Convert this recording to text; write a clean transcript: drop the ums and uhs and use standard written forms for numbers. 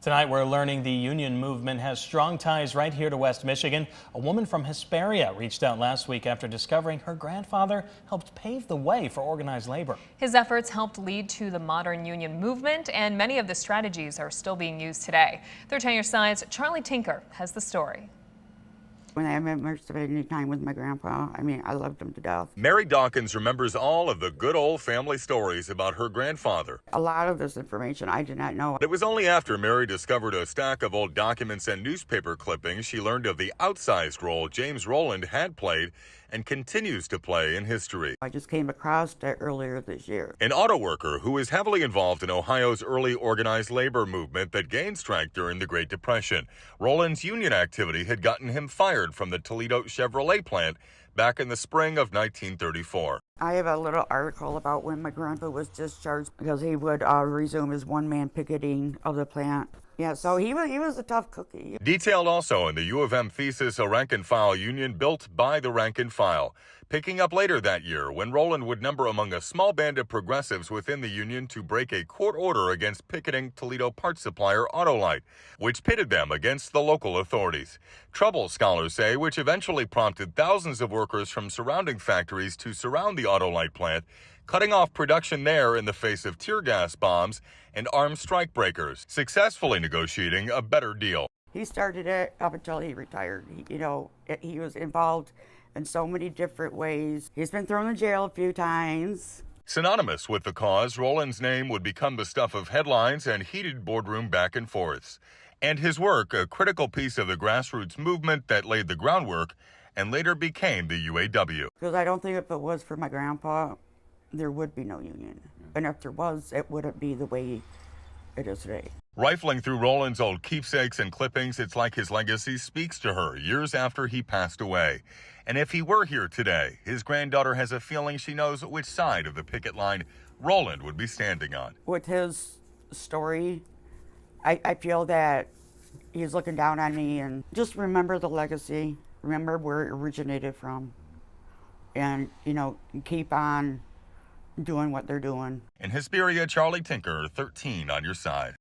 Tonight, we're learning the union movement has strong ties right here to West Michigan. A woman from Hesperia reached out last week after discovering her grandfather helped pave the way for organized labor. His efforts helped lead to the modern union movement, and many of the strategies are still being used today. 13 News Science Charlie Tinker has the story. When I remember spending time with my grandpa, I loved him to death. Mary Dawkins remembers all of the good old family stories about her grandfather. A lot of this information I did not know. It was only after Mary discovered a stack of old documents and newspaper clippings she learned of the outsized role James Roland had played and continues to play in history. I just came across it earlier this year. An auto worker who is heavily involved in Ohio's early organized labor movement that gained strength during the Great Depression. Roland's union activity had gotten him fired from the Toledo Chevrolet plant back in the spring of 1934. I have a little article about when my grandpa was discharged because he would resume his one-man picketing of the plant. Yeah, so he was a tough cookie. Detailed also in the U of M thesis, a rank-and-file union built by the rank-and-file. Picking up later that year when Roland would number among a small band of progressives within the union to break a court order against picketing Toledo parts supplier Autolite, which pitted them against the local authorities. Trouble, scholars say, which eventually prompted thousands of workers from surrounding factories to surround the Autolite plant, cutting off production there in the face of tear gas bombs and armed strikebreakers, successfully negotiating a better deal. He started it up until he retired. He was involved in so many different ways. He's been thrown in jail a few times. Synonymous with the cause, Roland's name would become the stuff of headlines and heated boardroom back and forths. And his work, a critical piece of the grassroots movement that laid the groundwork and later became the UAW. Because I don't think if it was for my grandpa, there would be no union. And if there was, it wouldn't be the way it is today. Rifling through Roland's old keepsakes and clippings, it's like his legacy speaks to her years after he passed away. And if he were here today, his granddaughter has a feeling she knows which side of the picket line Roland would be standing on. With his story, I feel that he's looking down on me, and just remember the legacy, remember where it originated from, and, keep on doing what they're doing. In Hesperia, Charlie Tinker, 13 on your side.